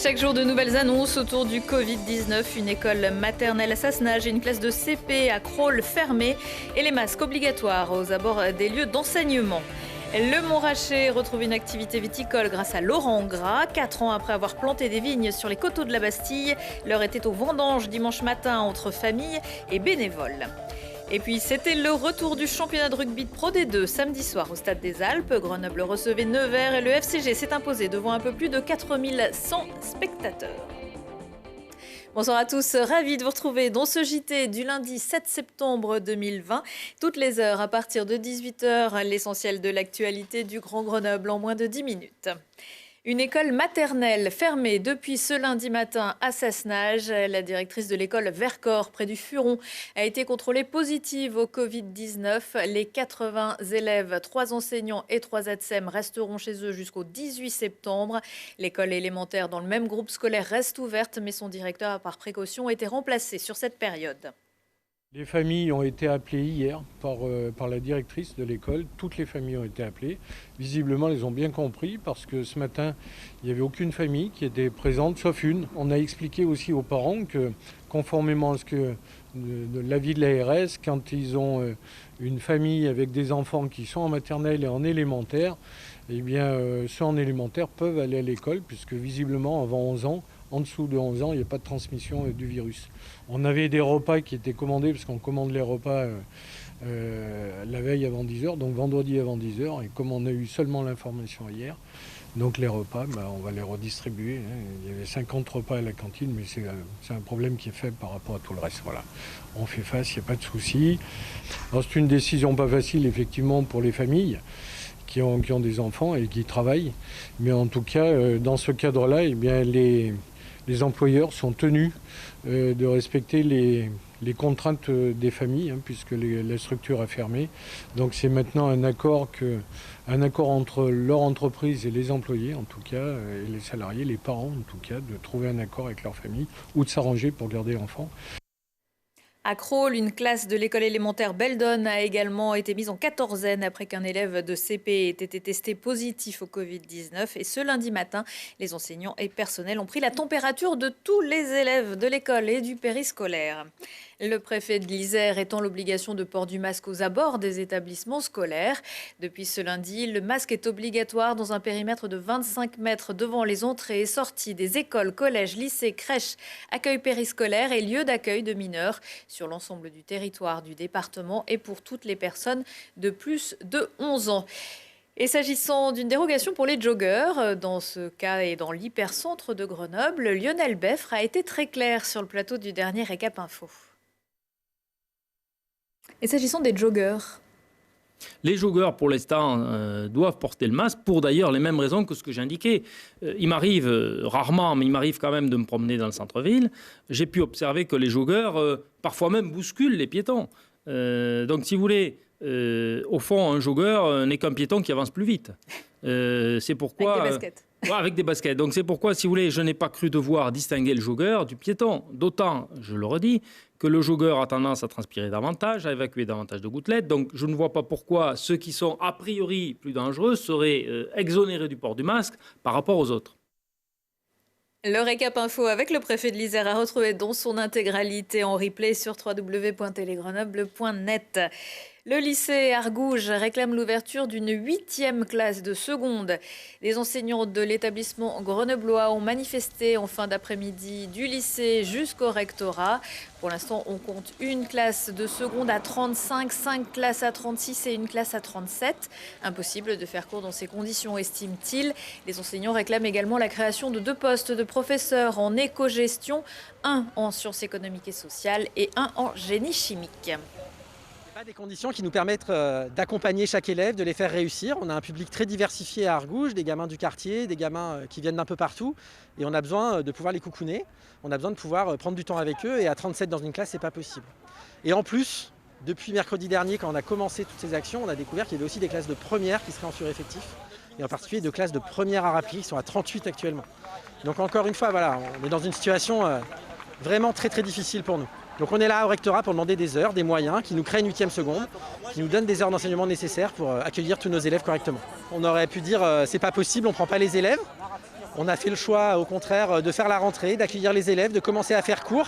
chaque jour, de nouvelles annonces autour du Covid-19. Une école maternelle à Sassenage et une classe de CP à Crolles fermée et les masques obligatoires aux abords des lieux d'enseignement. Le Montrachet retrouve une activité viticole grâce à Laurent Gras. 4 ans après avoir planté des vignes sur les coteaux de la Bastille, l'heure était aux vendanges dimanche matin entre familles et bénévoles. Et puis c'était le retour du championnat de rugby de Pro D2 samedi soir au Stade des Alpes. Grenoble recevait Nevers et le FCG s'est imposé devant un peu plus de 4100 spectateurs. Bonsoir à tous, ravi de vous retrouver dans ce JT du lundi 7 septembre 2020. Toutes les heures à partir de 18h, l'essentiel de l'actualité du Grand Grenoble en moins de 10 minutes. Une école maternelle fermée depuis ce lundi matin à Sassenage. La directrice de l'école Vercors, près du Furon, a été contrôlée positive au Covid-19. Les 80 élèves, 3 enseignants et 3 ATSEM resteront chez eux jusqu'au 18 septembre. L'école élémentaire dans le même groupe scolaire reste ouverte, mais son directeur a par précaution été remplacé sur cette période. Les familles ont été appelées hier par la directrice de l'école. Toutes les familles ont été appelées. Visiblement, elles ont bien compris parce que ce matin, il n'y avait aucune famille qui était présente, sauf une. On a expliqué aussi aux parents que, conformément à l'avis de l'ARS, quand ils ont une famille avec des enfants qui sont en maternelle et en élémentaire, eh bien, ceux en élémentaire peuvent aller à l'école puisque visiblement, avant 11 ans, en dessous de 11 ans, il n'y a pas de transmission du virus. On avait des repas qui étaient commandés, parce qu'on commande les repas la veille avant 10h, donc vendredi avant 10h. Et comme on a eu seulement l'information hier, donc les repas, on va les redistribuer. Il y avait 50 repas à la cantine, mais c'est un problème qui est faible par rapport à tout le reste. Voilà. On fait face, il n'y a pas de souci. Alors, c'est une décision pas facile, effectivement, pour les familles qui ont des enfants et qui travaillent. Mais en tout cas, dans ce cadre-là, eh bien, les employeurs sont tenus de respecter les contraintes des familles, puisque la structure est fermée. Donc c'est maintenant un accord entre leur entreprise et les employés, en tout cas, et les salariés, les parents, en tout cas, de trouver un accord avec leur famille ou de s'arranger pour garder l'enfant. À Crolles, une classe de l'école élémentaire Beldon a également été mise en quatorzaine après qu'un élève de CP ait été testé positif au Covid-19. Et ce lundi matin, les enseignants et personnels ont pris la température de tous les élèves de l'école et du périscolaire. Le préfet de l'Isère étend l'obligation de port du masque aux abords des établissements scolaires. Depuis ce lundi, le masque est obligatoire dans un périmètre de 25 mètres devant les entrées et sorties des écoles, collèges, lycées, crèches, accueil périscolaire et lieux d'accueil de mineurs sur l'ensemble du territoire du département et pour toutes les personnes de plus de 11 ans. Et s'agissant d'une dérogation pour les joggeurs, dans ce cas et dans l'hypercentre de Grenoble, Lionel Beffre a été très clair sur le plateau du dernier Récap Info. Et s'agissant des joggeurs, les joggeurs, pour l'instant, doivent porter le masque pour d'ailleurs les mêmes raisons que ce que j'ai indiqué. Il m'arrive rarement, mais il m'arrive quand même de me promener dans le centre-ville. J'ai pu observer que les joggeurs, parfois même, bousculent les piétons. Donc, si vous voulez, au fond, un joggeur n'est qu'un piéton qui avance plus vite. C'est pourquoi... Avec des baskets. Avec des baskets. Donc, c'est pourquoi, si vous voulez, je n'ai pas cru devoir distinguer le joggeur du piéton. D'autant, je le redis, que le joggeur a tendance à transpirer davantage, à évacuer davantage de gouttelettes. Donc, je ne vois pas pourquoi ceux qui sont a priori plus dangereux seraient exonérés du port du masque par rapport aux autres. Le Récap Info avec le préfet de l'Isère a retrouvé dans son intégralité en replay sur www.telegrenoble.net. Le lycée Argouges réclame l'ouverture d'une 8e classe de seconde. Les enseignants de l'établissement grenoblois ont manifesté en fin d'après-midi du lycée jusqu'au rectorat. Pour l'instant, on compte une classe de seconde à 35, 5 classes à 36 et une classe à 37. Impossible de faire cours dans ces conditions, estime-t-il. Les enseignants réclament également la création de 2 postes de professeurs en éco-gestion, un en sciences économiques et sociales et un en génie chimique. Des conditions qui nous permettent d'accompagner chaque élève, de les faire réussir. On a un public très diversifié à Argouges, des gamins du quartier, des gamins qui viennent d'un peu partout. Et on a besoin de pouvoir les coucouner, on a besoin de pouvoir prendre du temps avec eux. Et à 37 dans une classe, c'est pas possible. Et en plus, depuis mercredi dernier, quand on a commencé toutes ces actions, on a découvert qu'il y avait aussi des classes de première qui seraient en sureffectif. Et en particulier de classes de première art appliqué qui sont à 38 actuellement. Donc encore une fois, voilà, on est dans une situation vraiment très très difficile pour nous. Donc on est là au rectorat pour demander des heures, des moyens, qui nous créent une 8e seconde, qui nous donnent des heures d'enseignement nécessaires pour accueillir tous nos élèves correctement. On aurait pu dire c'est pas possible, on ne prend pas les élèves. On a fait le choix, au contraire, de faire la rentrée, d'accueillir les élèves, de commencer à faire cours.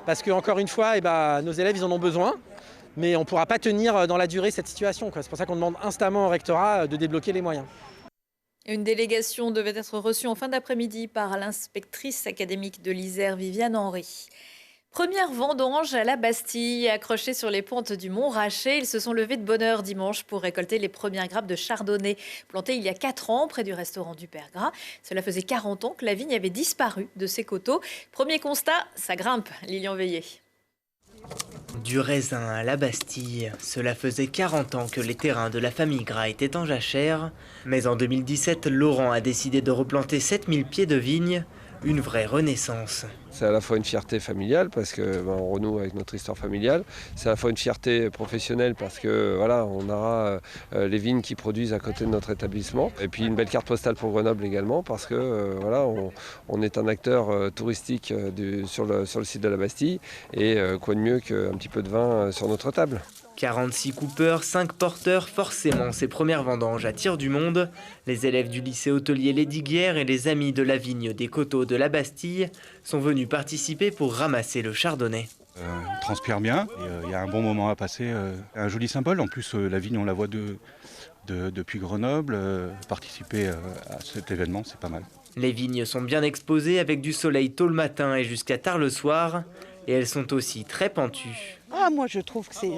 Parce qu'encore une fois, nos élèves, ils en ont besoin. Mais on ne pourra pas tenir dans la durée cette situation, quoi. C'est pour ça qu'on demande instamment au rectorat de débloquer les moyens. Une délégation devait être reçue en fin d'après-midi par l'inspectrice académique de l'Isère, Viviane Henry. Première vendange à la Bastille, accrochés sur les pentes du Mont Raché. Ils se sont levés de bonne heure dimanche pour récolter les premières grappes de chardonnay plantées il y a 4 ans près du restaurant du Père Gras. Cela faisait 40 ans que la vigne avait disparu de ses coteaux. Premier constat, ça grimpe, Lilian Veillé. Du raisin à la Bastille, cela faisait 40 ans que les terrains de la famille Gras étaient en jachère. Mais en 2017, Laurent a décidé de replanter 7000 pieds de vignes, une vraie renaissance. C'est à la fois une fierté familiale parce qu'on renoue avec notre histoire familiale. C'est à la fois une fierté professionnelle parce que voilà, on aura les vignes qui produisent à côté de notre établissement. Et puis une belle carte postale pour Grenoble également parce que voilà, on est un acteur touristique sur le site de la Bastille. Et quoi de mieux qu'un petit peu de vin sur notre table. 46 coupeurs, 5 porteurs, forcément ces premières vendanges attirent du monde. Les élèves du lycée hôtelier Lesdiguières et les amis de la vigne des coteaux de la Bastille sont venus participer pour ramasser le chardonnay. Il transpire bien, il y a un bon moment à passer, un joli symbole. En plus, la vigne, on la voit depuis Grenoble. Participer à cet événement, c'est pas mal. Les vignes sont bien exposées avec du soleil tôt le matin et jusqu'à tard le soir. Et elles sont aussi très pentues. Ah, moi je trouve que c'est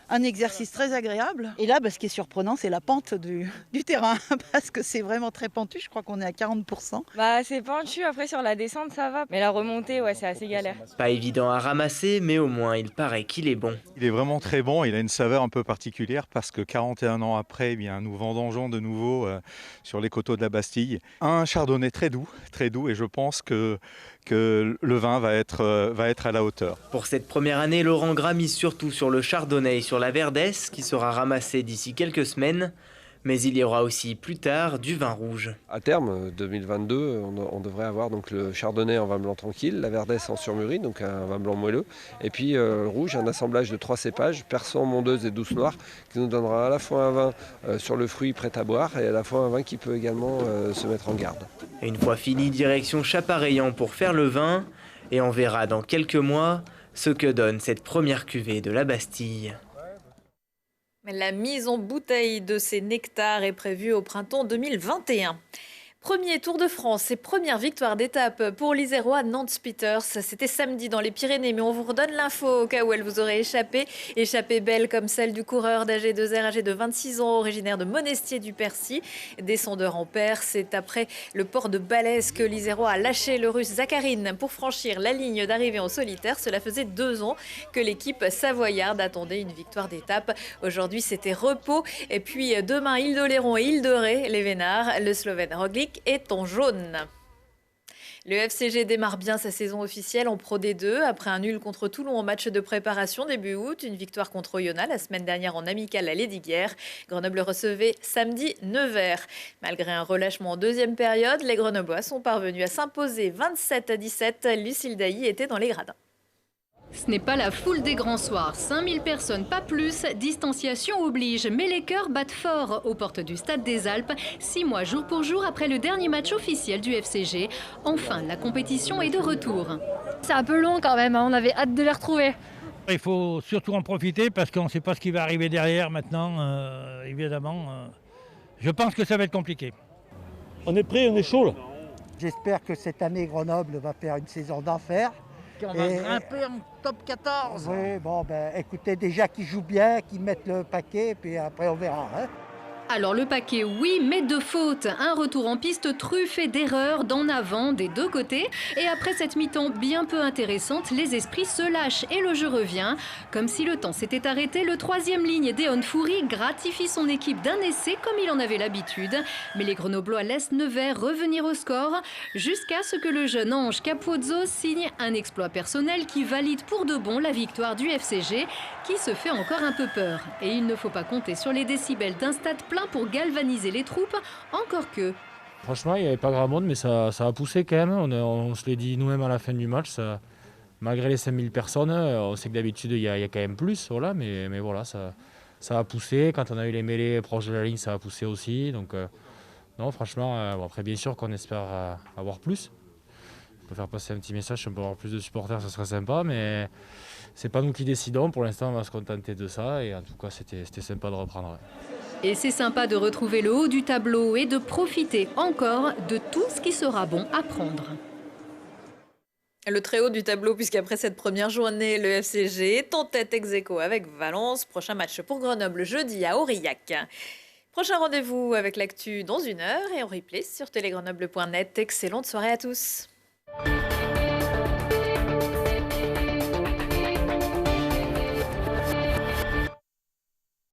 un exercice très agréable. Et là, ce qui est surprenant, c'est la pente du terrain, parce que c'est vraiment très pentu, je crois qu'on est à 40%. C'est pentu, après sur la descente ça va, mais la remontée, c'est assez galère. Pas évident à ramasser, mais au moins il paraît qu'il est bon. Il est vraiment très bon, il a une saveur un peu particulière, parce que 41 ans après, nous vendangeons de nouveau sur les coteaux de la Bastille. Un chardonnay très doux, et je pense que le vin va être à la hauteur. Pour cette première année, Laurent Gras mise surtout sur le chardonnay et sur la verdesse qui sera ramassé d'ici quelques semaines. Mais il y aura aussi plus tard du vin rouge. À terme, 2022, on devrait avoir donc le chardonnay en vin blanc tranquille, la verdesse en surmûri, donc un vin blanc moelleux, et puis le rouge, un assemblage de 3 cépages, persan, mondeuse et douce noire, qui nous donnera à la fois un vin sur le fruit prêt à boire et à la fois un vin qui peut également se mettre en garde. Et une fois fini, direction Chapareillan pour faire le vin, et on verra dans quelques mois ce que donne cette première cuvée de la Bastille. La mise en bouteille de ces nectars est prévue au printemps 2021. Premier Tour de France et première victoire d'étape pour l'Isérois Nance-Peters. C'était samedi dans les Pyrénées, mais on vous redonne l'info au cas où elle vous aurait échappé. Échappée belle comme celle du coureur d'AG2R, âgé de 26 ans, originaire de Monestier-du-Percy. Descendeur en paire, c'est après le port de Balès que l'Isérois a lâché le Russe Zakharine pour franchir la ligne d'arrivée en solitaire. Cela faisait 2 ans que l'équipe savoyarde attendait une victoire d'étape. Aujourd'hui, c'était repos. Et puis demain, Île d'Oléron et Île de Ré, les Vénards. Le Slovène Roglic est en jaune. Le FCG démarre bien sa saison officielle en Pro D2 après un nul contre Toulon en match de préparation début août, une victoire contre Oyonnax la semaine dernière en amical à Lesdiguières. Grenoble recevait samedi Nevers. Malgré un relâchement en deuxième période, les Grenoblois sont parvenus à s'imposer 27-17. Lucille Dailly était dans les gradins. Ce n'est pas la foule des grands soirs, 5000 personnes, pas plus, distanciation oblige, mais les cœurs battent fort aux portes du Stade des Alpes, 6 mois jour pour jour après le dernier match officiel du FCG. Enfin, la compétition est de retour. C'est un peu long quand même, on avait hâte de les retrouver. Il faut surtout en profiter parce qu'on ne sait pas ce qui va arriver derrière maintenant, évidemment. Je pense que ça va être compliqué. On est prêt, on est chaud là. J'espère que cette année Grenoble va faire une saison d'enfer. On va grimper en top 14. Oui, écoutez, déjà qu'ils jouent bien, qu'ils mettent le paquet, puis après on verra. Alors le paquet, oui, mais de fautes. Un retour en piste truffé d'erreurs, d'en avant, des deux côtés. Et après cette mi-temps bien peu intéressante, les esprits se lâchent et le jeu revient. Comme si le temps s'était arrêté, le 3e ligne Deon Foury gratifie son équipe d'un essai comme il en avait l'habitude. Mais les Grenoblois laissent Nevers revenir au score jusqu'à ce que le jeune Ange Capozzo signe un exploit personnel qui valide pour de bon la victoire du FCG qui se fait encore un peu peur. Et il ne faut pas compter sur les décibels d'un stade plein pour galvaniser les troupes, encore que. Franchement, il n'y avait pas grand monde, mais ça a poussé quand même. On se l'est dit nous-mêmes à la fin du match. Malgré les 5000 personnes, on sait que d'habitude, il y a quand même plus. Voilà, mais voilà, ça a poussé. Quand on a eu les mêlées proches de la ligne, ça a poussé aussi. Donc Non, franchement, bon, après bien sûr qu'on espère avoir plus. On peut faire passer un petit message, si on peut avoir plus de supporters, ça serait sympa, mais c'est pas nous qui décidons. Pour l'instant, on va se contenter de ça et en tout cas, c'était sympa de reprendre. Et c'est sympa de retrouver le haut du tableau et de profiter encore de tout ce qui sera bon à prendre. Le très haut du tableau, puisqu'après cette première journée, le FCG est en tête ex-aequo avec Valence. Prochain match pour Grenoble jeudi à Aurillac. Prochain rendez-vous avec l'actu dans 1 heure et en replay sur télégrenoble.net. Excellente soirée à tous.